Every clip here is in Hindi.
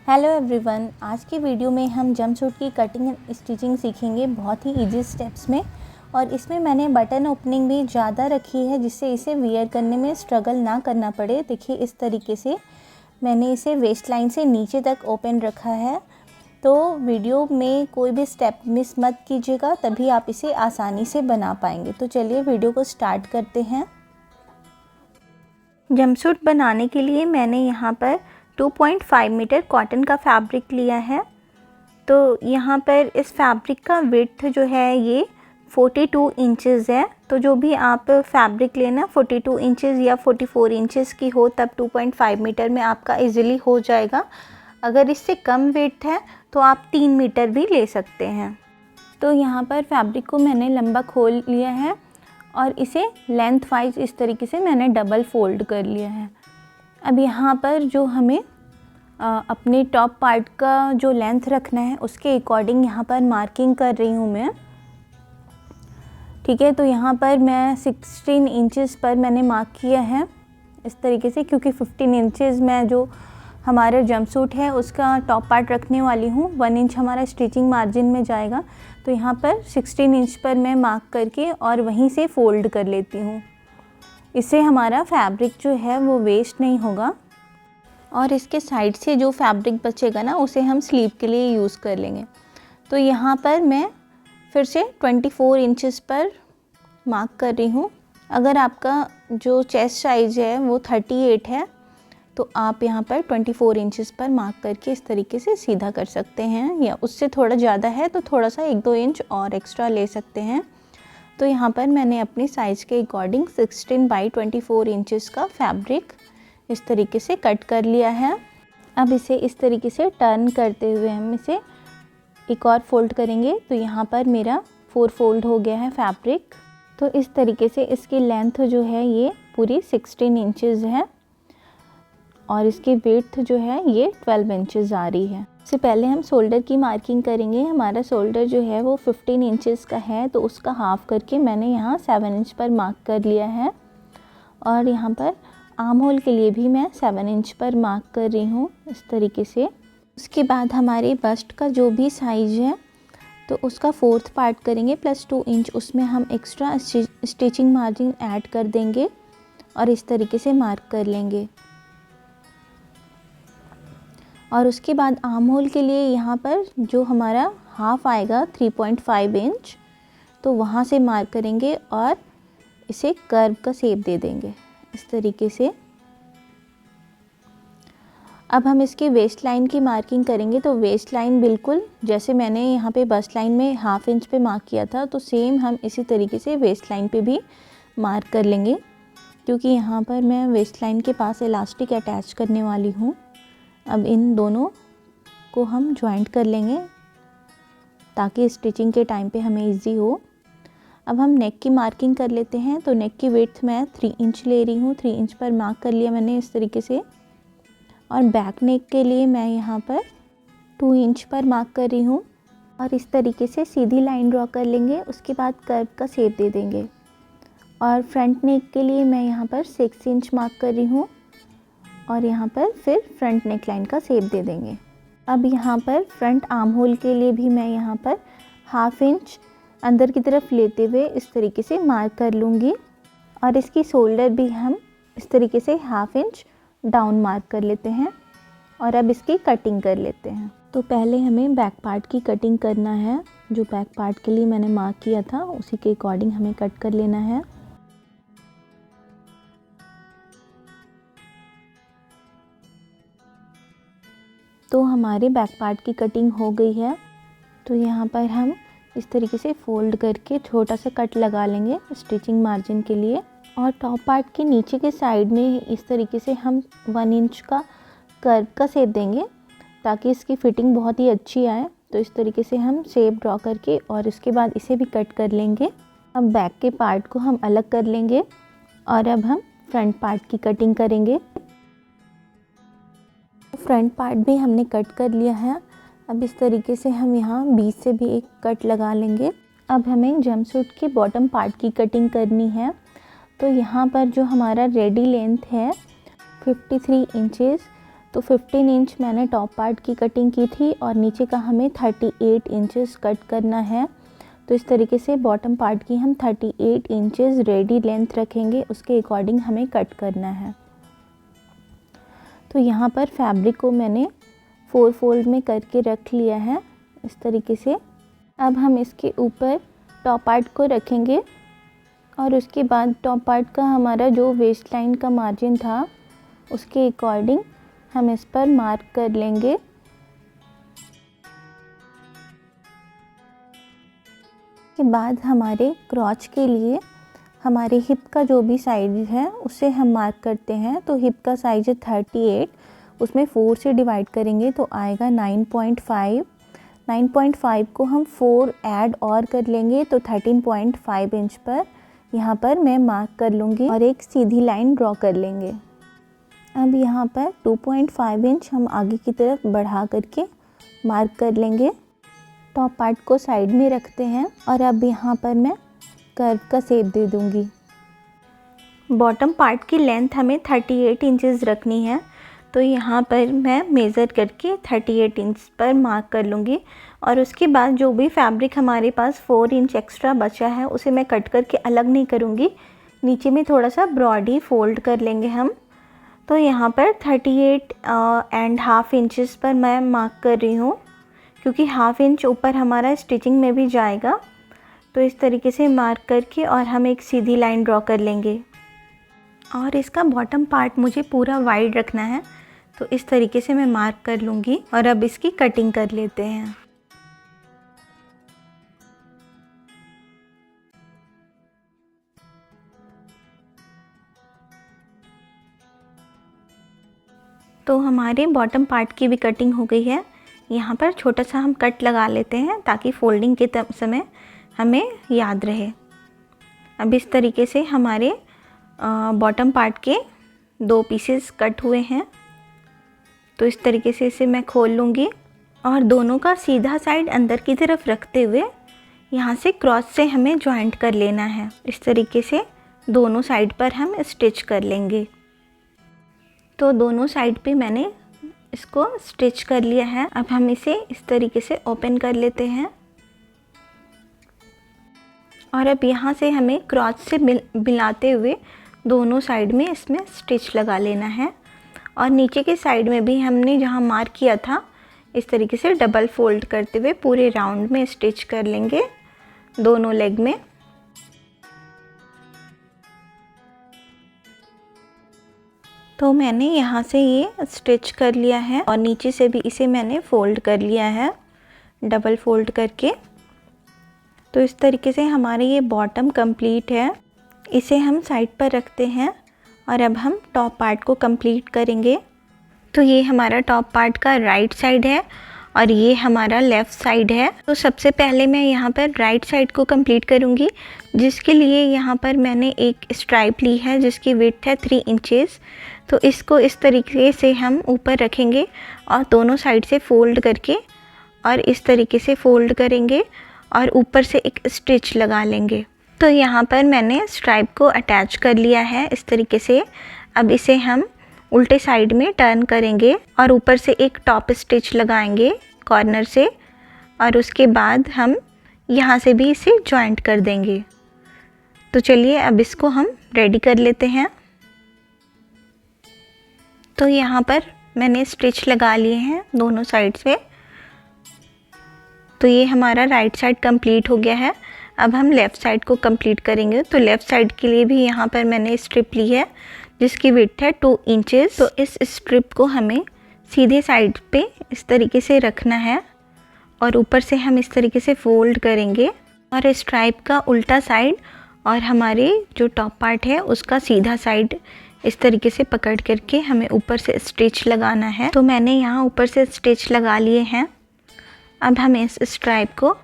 हेलो एवरीवन, आज की वीडियो में हम जंपसूट की कटिंग एंड स्टिचिंग सीखेंगे बहुत ही इजी स्टेप्स में। और इसमें मैंने बटन ओपनिंग भी ज़्यादा रखी है जिससे इसे वियर करने में स्ट्रगल ना करना पड़े। देखिए इस तरीके से मैंने इसे वेस्ट लाइन से नीचे तक ओपन रखा है। तो वीडियो में कोई भी स्टेप मिस मत कीजिएगा, तभी आप इसे आसानी से बना पाएंगे। तो चलिए वीडियो को स्टार्ट करते हैं। जंपसूट बनाने के लिए मैंने यहाँ पर 2.5 मीटर कॉटन का फैब्रिक लिया है। तो यहाँ पर इस फैब्रिक का विड्थ जो है ये 42 इंचेस है। तो जो भी आप फैब्रिक लेना 42 इंचेस या 44 इंचेस की हो तब 2.5 मीटर में आपका इजीली हो जाएगा। अगर इससे कम विड्थ है तो आप 3 मीटर भी ले सकते हैं। तो यहाँ पर फैब्रिक को मैंने लंबा खोल लिया है और इसे लेंथ वाइज इस तरीके से मैंने डबल फोल्ड कर लिया है। अब यहाँ पर जो हमें अपने टॉप पार्ट का जो लेंथ रखना है उसके अकॉर्डिंग यहाँ पर मार्किंग कर रही हूँ मैं। ठीक है, तो यहाँ पर मैं 16 इंचेस पर मैंने मार्क किया है इस तरीके से, क्योंकि 15 इंचेस में जो हमारा जंपसूट है उसका टॉप पार्ट रखने वाली हूँ। 1 इंच हमारा स्टिचिंग मार्जिन में जाएगा। तो यहाँ पर 16 इंच पर मैं मार्क करके और वहीं से फ़ोल्ड कर लेती हूँ। इससे हमारा फैब्रिक जो है वो वेस्ट नहीं होगा और इसके साइड से जो फैब्रिक बचेगा ना उसे हम स्लीव के लिए यूज़ कर लेंगे। तो यहाँ पर मैं फिर से 24 इंचेस पर मार्क कर रही हूँ। अगर आपका जो चेस्ट साइज़ है वो 38 है तो आप यहाँ पर 24 इंचेस पर मार्क करके इस तरीके से सीधा कर सकते हैं, या उससे थोड़ा ज़्यादा है तो थोड़ा सा 1-2 इंच और एक्स्ट्रा ले सकते हैं। तो यहाँ पर मैंने अपनी साइज़ के अकॉर्डिंग 16/24 इंचेस का फैब्रिक इस तरीके से कट कर लिया है। अब इसे इस तरीके से टर्न करते हुए हम इसे एक और फोल्ड करेंगे। तो यहाँ पर मेरा 4 फोल्ड हो गया है फैब्रिक। तो इस तरीके से इसकी लेंथ जो है ये पूरी 16 इंचेस है और इसकी विड्थ जो है ये 12 इंचेस आ रही है। इससे पहले हम शोल्डर की मार्किंग करेंगे। हमारा शोल्डर जो है वो 15 इंचेस का है, तो उसका हाफ करके मैंने यहाँ 7 इंच पर मार्क कर लिया है। और यहाँ पर आर्म होल के लिए भी मैं 7 इंच पर मार्क कर रही हूँ इस तरीके से। उसके बाद हमारे बस्ट का जो भी साइज़ है तो उसका 4th पार्ट करेंगे प्लस 2 इंच, उसमें हम एक्स्ट्रा स्टिचिंग मार्जिन ऐड कर देंगे और इस तरीके से मार्क कर लेंगे। और उसके बाद आर्म होल के लिए यहाँ पर जो हमारा हाफ आएगा 3.5 इंच, तो वहाँ से मार्क करेंगे और इसे कर्व का शेप दे देंगे इस तरीके से। अब हम इसकी वेस्ट लाइन की मार्किंग करेंगे। तो वेस्ट लाइन बिल्कुल जैसे मैंने यहाँ पे बस्ट लाइन में हाफ इंच पे मार्क किया था, तो सेम हम इसी तरीके से वेस्ट लाइन पे भी मार्क कर लेंगे, क्योंकि यहाँ पर मैं वेस्ट लाइन के पास इलास्टिक अटैच करने वाली हूँ। अब इन दोनों को हम जॉइंट कर लेंगे ताकि स्टिचिंग के टाइम पे हमें इजी हो। अब हम नेक की मार्किंग कर लेते हैं। तो नेक की विड्थ मैं 3 इंच ले रही हूँ। 3 इंच पर मार्क कर लिया मैंने इस तरीके से। और बैक नेक के लिए मैं यहाँ पर 2 इंच पर मार्क कर रही हूँ और इस तरीके से सीधी लाइन ड्रॉ कर लेंगे। उसके बाद कर्व का शेप दे देंगे। और फ्रंट नेक के लिए मैं यहाँ पर 6 इंच मार्क कर रही हूँ और यहाँ पर फिर फ्रंट नेक लाइन का शेप दे देंगे। अब यहाँ पर फ्रंट आर्म होल के लिए भी मैं यहाँ पर हाफ इंच अंदर की तरफ लेते हुए इस तरीके से मार्क कर लूँगी और इसकी शोल्डर भी हम इस तरीके से हाफ इंच डाउन मार्क कर लेते हैं और अब इसकी कटिंग कर लेते हैं। तो पहले हमें बैक पार्ट की कटिंग करना है। जो बैक पार्ट के लिए मैंने मार्क किया था उसी के अकॉर्डिंग हमें कट कर लेना है। तो हमारे बैक पार्ट की कटिंग हो गई है। तो यहाँ पर हम इस तरीके से फोल्ड करके छोटा सा कट लगा लेंगे स्टिचिंग मार्जिन के लिए। और टॉप पार्ट के नीचे के साइड में इस तरीके से हम 1 इंच का कर्व का शेप देंगे ताकि इसकी फिटिंग बहुत ही अच्छी आए। तो इस तरीके से हम शेप ड्रॉ करके और इसके बाद इसे भी कट कर लेंगे। अब बैक के पार्ट को हम अलग कर लेंगे और अब हम फ्रंट पार्ट की कटिंग करेंगे। फ्रंट पार्ट भी हमने कट कर लिया है। अब इस तरीके से हम यहाँ बीच से भी एक कट लगा लेंगे। अब हमें जंपसूट के बॉटम पार्ट की कटिंग करनी है। तो यहाँ पर जो हमारा रेडी लेंथ है 53 इंचेस, तो 15 इंच मैंने टॉप पार्ट की कटिंग की थी और नीचे का हमें 38 इंचेस कट करना है। तो इस तरीके से बॉटम पार्ट की हम 38 इंचेस रेडी लेंथ रखेंगे, उसके अकॉर्डिंग हमें कट करना है। तो यहाँ पर फैब्रिक को मैंने 4 फोल्ड में करके रख लिया है इस तरीके से। अब हम इसके ऊपर टॉप पार्ट को रखेंगे और उसके बाद टॉप पार्ट का हमारा जो वेस्ट लाइन का मार्जिन था उसके अकॉर्डिंग हम इस पर मार्क कर लेंगे। के बाद हमारे क्रॉच के लिए हमारे हिप का जो भी साइज है उसे हम मार्क करते हैं। तो हिप का साइज है 38, उसमें 4 से डिवाइड करेंगे तो आएगा 9.5। 9.5 को हम 4 ऐड और कर लेंगे तो 13.5 इंच पर यहाँ पर मैं मार्क कर लूँगी और एक सीधी लाइन ड्रॉ कर लेंगे। अब यहाँ पर 2.5 इंच हम आगे की तरफ बढ़ा करके मार्क कर लेंगे। टॉप पार्ट को साइड में रखते हैं और अब यहाँ पर मैं कर्व का शेप दे दूँगी। बॉटम पार्ट की लेंथ हमें 38 इंचेस रखनी है, तो यहाँ पर मैं मेज़र करके 38 इंच पर मार्क कर लूँगी और उसके बाद जो भी फैब्रिक हमारे पास 4 इंच एक्स्ट्रा बचा है उसे मैं कट करके अलग नहीं करूँगी, नीचे में थोड़ा सा ब्रॉड ही फोल्ड कर लेंगे हम। तो यहाँ पर 38.5 इंचेस पर मैं मार्क कर रही हूँ, क्योंकि हाफ इंच ऊपर हमारा स्टिचिंग में भी जाएगा। तो इस तरीके से मार्क करके और हम एक सीधी लाइन ड्रॉ कर लेंगे और इसका बॉटम पार्ट मुझे पूरा वाइड रखना है, तो इस तरीके से मैं मार्क कर लूँगी और अब इसकी कटिंग कर लेते हैं। तो हमारे बॉटम पार्ट की भी कटिंग हो गई है। यहाँ पर छोटा सा हम कट लगा लेते हैं ताकि फोल्डिंग के समय हमें याद रहे। अब इस तरीके से हमारे बॉटम पार्ट के 2 पीसेस कट हुए हैं। तो इस तरीके से इसे मैं खोल लूँगी और दोनों का सीधा साइड अंदर की तरफ रखते हुए यहाँ से क्रॉस से हमें जॉइंट कर लेना है। इस तरीके से दोनों साइड पर हम स्टिच कर लेंगे। तो दोनों साइड पे मैंने इसको स्टिच कर लिया है। अब हम इसे इस तरीके से ओपन कर लेते हैं और अब यहाँ से हमें क्रॉस से मिलाते हुए दोनों साइड में इसमें स्टिच लगा लेना है और नीचे के साइड में भी हमने जहाँ मार्क किया था इस तरीके से डबल फोल्ड करते हुए पूरे राउंड में स्टिच कर लेंगे दोनों लेग में। तो मैंने यहाँ से ये स्टिच कर लिया है और नीचे से भी इसे मैंने फोल्ड कर लिया है डबल फोल्ड करके। तो इस तरीके से हमारे ये बॉटम कंप्लीट है। इसे हम साइड पर रखते हैं और अब हम टॉप पार्ट को कंप्लीट करेंगे। तो ये हमारा टॉप पार्ट का राइट साइड है और ये हमारा लेफ़्ट साइड है। तो सबसे पहले मैं यहाँ पर राइट साइड को कंप्लीट करूँगी, जिसके लिए यहाँ पर मैंने एक स्ट्राइप ली है जिसकी विड्थ है 3 इंचेस। तो इसको इस तरीके से हम ऊपर रखेंगे और दोनों साइड से फोल्ड करके और इस तरीके से फोल्ड करेंगे और ऊपर से एक स्टिच लगा लेंगे। तो यहाँ पर मैंने स्ट्राइप को अटैच कर लिया है इस तरीके से। अब इसे हम उल्टे साइड में टर्न करेंगे और ऊपर से एक टॉप स्टिच लगाएंगे कॉर्नर से और उसके बाद हम यहाँ से भी इसे जॉइंट कर देंगे। तो चलिए अब इसको हम रेडी कर लेते हैं। तो यहाँ पर मैंने स्टिच लगा लिए हैं दोनों साइड से। तो ये हमारा राइट साइड कंप्लीट हो गया है। अब हम लेफ़्ट साइड को कंप्लीट करेंगे। तो लेफ़्ट साइड के लिए भी यहाँ पर मैंने स्ट्रिप ली है जिसकी विड्थ है 2 इंचेस। तो इस स्ट्रिप को हमें सीधे साइड पे इस तरीके से रखना है और ऊपर से हम इस तरीके से फोल्ड करेंगे और स्ट्राइप का उल्टा साइड और हमारे जो टॉप पार्ट है उसका सीधा साइड इस तरीके से पकड़ करके हमें ऊपर से स्टिच लगाना है। तो मैंने यहाँ ऊपर से स्टिच लगा लिए हैं। अब हम इस स्ट्राइप को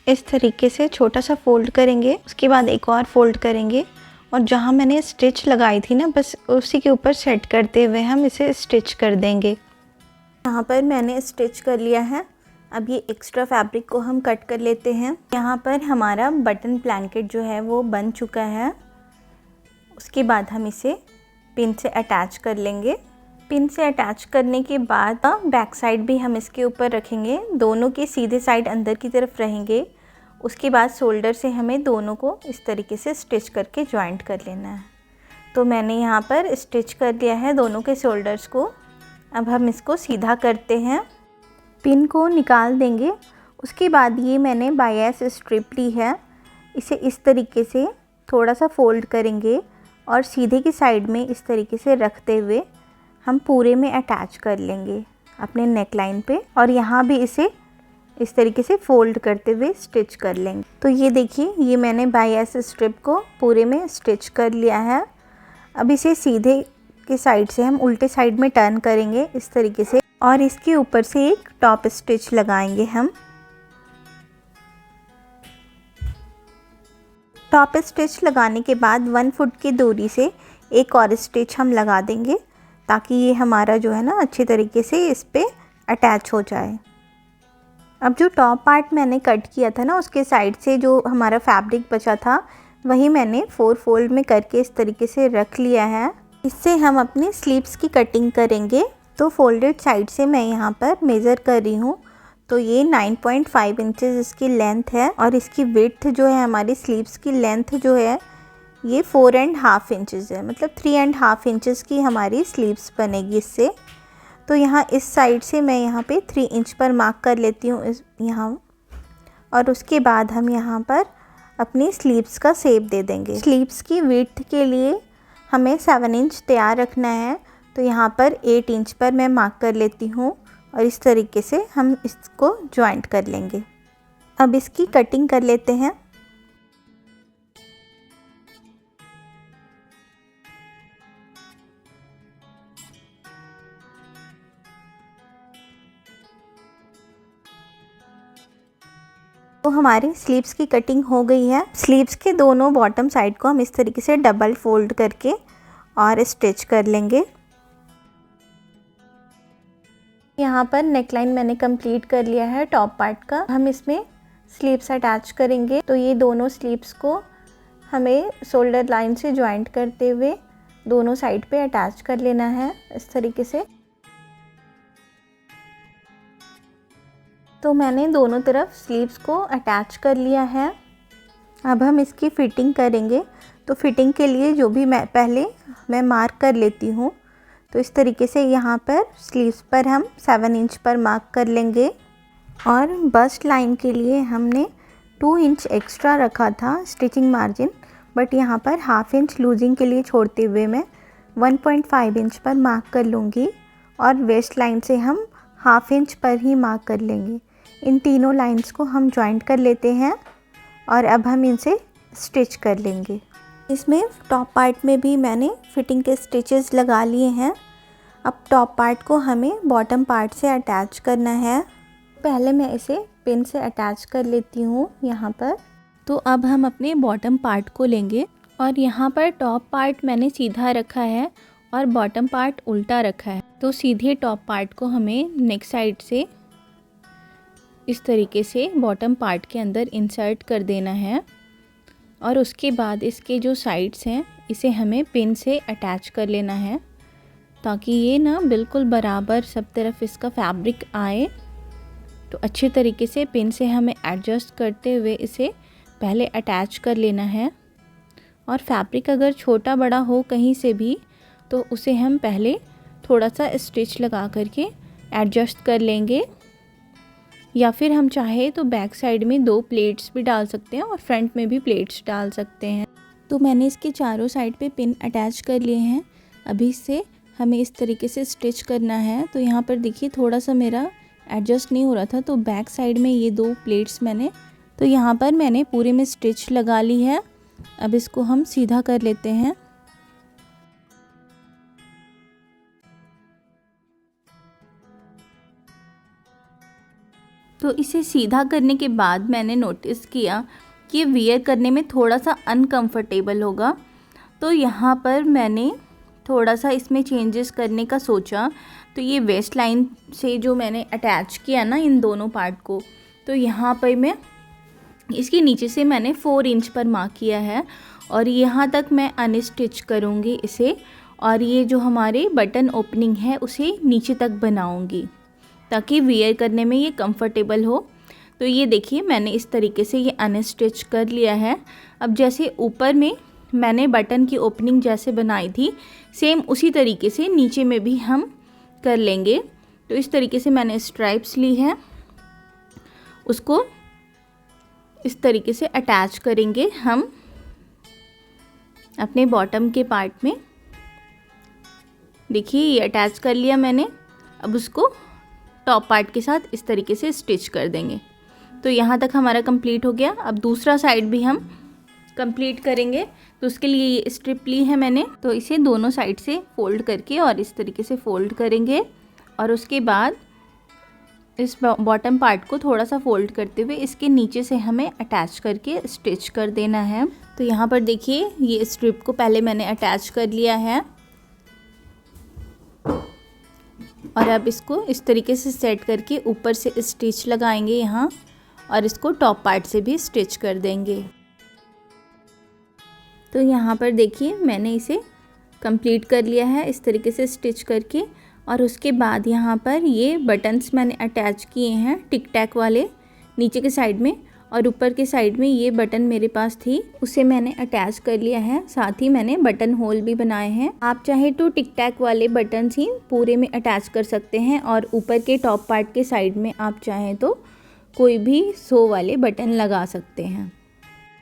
इस तरीके से छोटा सा फोल्ड करेंगे, उसके बाद एक और फोल्ड करेंगे और जहाँ मैंने स्टिच लगाई थी ना बस उसी के ऊपर सेट करते हुए हम इसे स्टिच कर देंगे। यहाँ पर मैंने स्टिच कर लिया है। अब ये एक्स्ट्रा फैब्रिक को हम कट कर लेते हैं। यहाँ पर हमारा बटन ब्लैंकेट जो है वो बन चुका है। उसके बाद हम इसे पिन से अटैच कर लेंगे। पिन से अटैच करने के बाद बैक साइड भी हम इसके ऊपर रखेंगे, दोनों के सीधे साइड अंदर की तरफ रहेंगे। उसके बाद शोल्डर से हमें दोनों को इस तरीके से स्टिच करके जॉइंट कर लेना है। तो मैंने यहाँ पर स्टिच कर लिया है दोनों के शोल्डर्स को। अब हम इसको सीधा करते हैं, पिन को निकाल देंगे। उसके बाद ये मैंने बायस स्ट्रिप ली है, इसे इस तरीके से थोड़ा सा फोल्ड करेंगे और सीधे की साइड में इस तरीके से रखते हुए हम पूरे में अटैच कर लेंगे अपने नेक लाइन पे, और यहाँ भी इसे इस तरीके से फोल्ड करते हुए स्टिच कर लेंगे। तो ये देखिए, ये मैंने बायस स्ट्रिप को पूरे में स्टिच कर लिया है। अब इसे सीधे के साइड से हम उल्टे साइड में टर्न करेंगे इस तरीके से, और इसके ऊपर से एक टॉप स्टिच लगाएंगे हम। टॉप स्टिच लगाने के बाद 1 फुट की दूरी से एक और स्टिच हम लगा देंगे, ताकि ये हमारा जो है ना अच्छे तरीके से इस पे अटैच हो जाए। अब जो टॉप पार्ट मैंने कट किया था ना, उसके साइड से जो हमारा फैब्रिक बचा था वही मैंने 4 फोल्ड में करके इस तरीके से रख लिया है। इससे हम अपनी स्लीव्स की कटिंग करेंगे। तो फोल्डेड साइड से मैं यहाँ पर मेज़र कर रही हूँ, तो ये 9.5 इंचेस इसकी लेंथ है, और इसकी विड्थ जो है हमारी स्लीव्स की लेंथ जो है ये 4.5 इंचेस है, मतलब 3.5 इंचेस की हमारी स्लीव्स बनेगी इससे। तो यहाँ इस साइड से मैं यहाँ पे 3 इंच पर मार्क कर लेती हूँ यहाँ, और उसके बाद हम यहाँ पर अपनी स्लीव्स का शेप दे देंगे। स्लीव्स की विड्थ के लिए हमें 7 इंच तैयार रखना है, तो यहाँ पर 8 इंच पर मैं मार्क कर लेती हूँ, और इस तरीके से हम इसको जॉइंट कर लेंगे। अब इसकी कटिंग कर लेते हैं। तो हमारी स्लीव्स की कटिंग हो गई है। स्लीव्स के दोनों बॉटम साइड को हम इस तरीके से डबल फोल्ड करके और स्टिच कर लेंगे। यहाँ पर नेकलाइन मैंने कंप्लीट कर लिया है टॉप पार्ट का। हम इसमें स्लीव्स अटैच करेंगे, तो ये दोनों स्लीव्स को हमें शोल्डर लाइन से जॉइंट करते हुए दोनों साइड पे अटैच कर लेना है इस तरीके से। तो मैंने दोनों तरफ स्लीव्स को अटैच कर लिया है। अब हम इसकी फ़िटिंग करेंगे। तो फिटिंग के लिए जो भी मैं मार्क कर लेती हूँ, तो इस तरीके से यहाँ पर स्लीव्स पर हम 7 इंच पर मार्क कर लेंगे, और बस्ट लाइन के लिए हमने 2 इंच एक्स्ट्रा रखा था स्टिचिंग मार्जिन, बट यहाँ पर हाफ इंच लूजिंग के लिए छोड़ते हुए मैं 1.5 इंच पर मार्क कर लूँगी, और वेस्ट लाइन से हम हाफ इंच पर ही मार्क कर लेंगे। इन तीनों लाइंस को हम जॉइंट कर लेते हैं, और अब हम इनसे स्टिच कर लेंगे। इसमें टॉप पार्ट में भी मैंने फिटिंग के स्टिचेस लगा लिए हैं। अब टॉप पार्ट को हमें बॉटम पार्ट से अटैच करना है। पहले मैं इसे पिन से अटैच कर लेती हूँ यहाँ पर। तो अब हम अपने बॉटम पार्ट को लेंगे, और यहाँ पर टॉप पार्ट मैंने सीधा रखा है और बॉटम पार्ट उल्टा रखा है। तो सीधे टॉप पार्ट को हमें नेक साइड से इस तरीके से बॉटम पार्ट के अंदर इंसर्ट कर देना है, और उसके बाद इसके जो साइड्स हैं इसे हमें पिन से अटैच कर लेना है, ताकि ये ना बिल्कुल बराबर सब तरफ इसका फैब्रिक आए। तो अच्छे तरीके से पिन से हमें एडजस्ट करते हुए इसे पहले अटैच कर लेना है। और फैब्रिक अगर छोटा बड़ा हो कहीं से भी, तो उसे हम पहले थोड़ा सा स्टिच लगा करके एडजस्ट कर लेंगे, या फिर हम चाहे तो बैक साइड में 2 प्लेट्स भी डाल सकते हैं और फ्रंट में भी प्लेट्स डाल सकते हैं। तो मैंने इसके चारों साइड पे पिन अटैच कर लिए हैं। अभी से हमें इस तरीके से स्टिच करना है। तो यहाँ पर देखिए थोड़ा सा मेरा एडजस्ट नहीं हो रहा था, तो बैक साइड में ये 2 प्लेट्स तो यहाँ पर मैंने पूरे में स्टिच लगा ली है। अब इसको हम सीधा कर लेते हैं। तो इसे सीधा करने के बाद मैंने नोटिस किया कि वियर करने में थोड़ा सा अनकंफर्टेबल होगा। तो यहाँ पर मैंने थोड़ा सा इसमें चेंजेस करने का सोचा। तो ये वेस्ट लाइन से जो मैंने अटैच किया ना इन दोनों पार्ट को, तो यहाँ पर मैं इसके नीचे से मैंने 4 इंच पर मार्क किया है, और यहाँ तक मैं अनस्टिच करूँगी इसे, और ये जो हमारे बटन ओपनिंग है उसे नीचे तक बनाऊंगी ताकि वियर करने में ये कंफर्टेबल हो। तो ये देखिए मैंने इस तरीके से ये अनस्टिच कर लिया है। अब जैसे ऊपर में मैंने बटन की ओपनिंग जैसे बनाई थी सेम उसी तरीके से नीचे में भी हम कर लेंगे। तो इस तरीके से मैंने स्ट्राइप्स ली है, उसको इस तरीके से अटैच करेंगे हम अपने बॉटम के पार्ट में। देखिए ये अटैच कर लिया मैंने। अब उसको टॉप पार्ट के साथ इस तरीके से स्टिच कर देंगे। तो यहाँ तक हमारा कंप्लीट हो गया। अब दूसरा साइड भी हम कंप्लीट करेंगे। तो उसके लिए ये स्ट्रिप ली है मैंने, तो इसे दोनों साइड से फोल्ड करके और इस तरीके से फोल्ड करेंगे और उसके बाद इस बॉटम पार्ट को थोड़ा सा फोल्ड करते हुए इसके नीचे से हमें अटैच करके स्टिच कर देना है। तो यहाँ पर देखिए ये स्ट्रिप को पहले मैंने अटैच कर लिया है और अब इसको इस तरीके से सेट करके ऊपर से स्टिच लगाएंगे यहाँ और इसको टॉप पार्ट से भी स्टिच कर देंगे। तो यहाँ पर देखिए मैंने इसे कंप्लीट कर लिया है इस तरीके से स्टिच करके। और उसके बाद यहाँ पर ये बटन्स मैंने अटैच किए हैं टिक टैक वाले नीचे के साइड में, और ऊपर के साइड में ये बटन मेरे पास थी उसे मैंने अटैच कर लिया है। साथ ही मैंने बटन होल भी बनाए हैं। आप चाहे तो टिक टैक वाले बटन्स ही पूरे में अटैच कर सकते हैं और ऊपर के टॉप पार्ट के साइड में आप चाहें तो कोई भी सो वाले बटन लगा सकते हैं।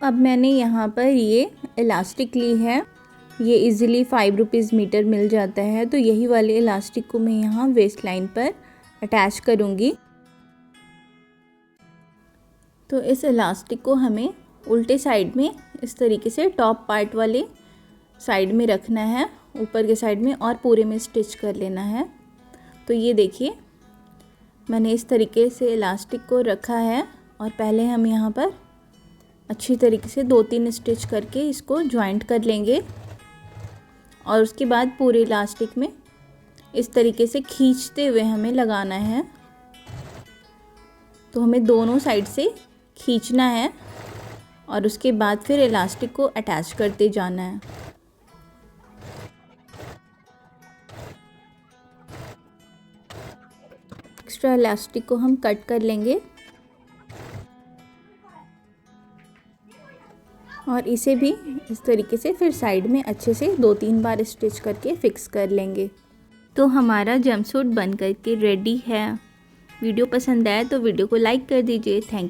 अब मैंने यहाँ पर ये इलास्टिक ली है, ये इजीली 5 रुपीज़ मीटर मिल जाता है। तो यही वाले इलास्टिक को मैं यहाँ वेस्ट लाइन पर अटैच करूँगी। तो इस इलास्टिक को हमें उल्टे साइड में इस तरीके से टॉप पार्ट वाले साइड में रखना है, ऊपर के साइड में, और पूरे में स्टिच कर लेना है। तो ये देखिए मैंने इस तरीके से इलास्टिक को रखा है और पहले हम यहाँ पर अच्छी तरीके से 2-3 स्टिच करके इसको जॉइंट कर लेंगे और उसके बाद पूरे इलास्टिक में इस तरीके से खींचते हुए हमें लगाना है। तो हमें दोनों साइड से खींचना है और उसके बाद फिर इलास्टिक को अटैच करते जाना है। एक्स्ट्रा इलास्टिक को हम कट कर लेंगे और इसे भी इस तरीके से फिर साइड में अच्छे से 2-3 बार स्टिच करके फिक्स कर लेंगे। तो हमारा जंपसूट बन करके रेडी है। वीडियो पसंद आए तो वीडियो को लाइक कर दीजिए। Thank you.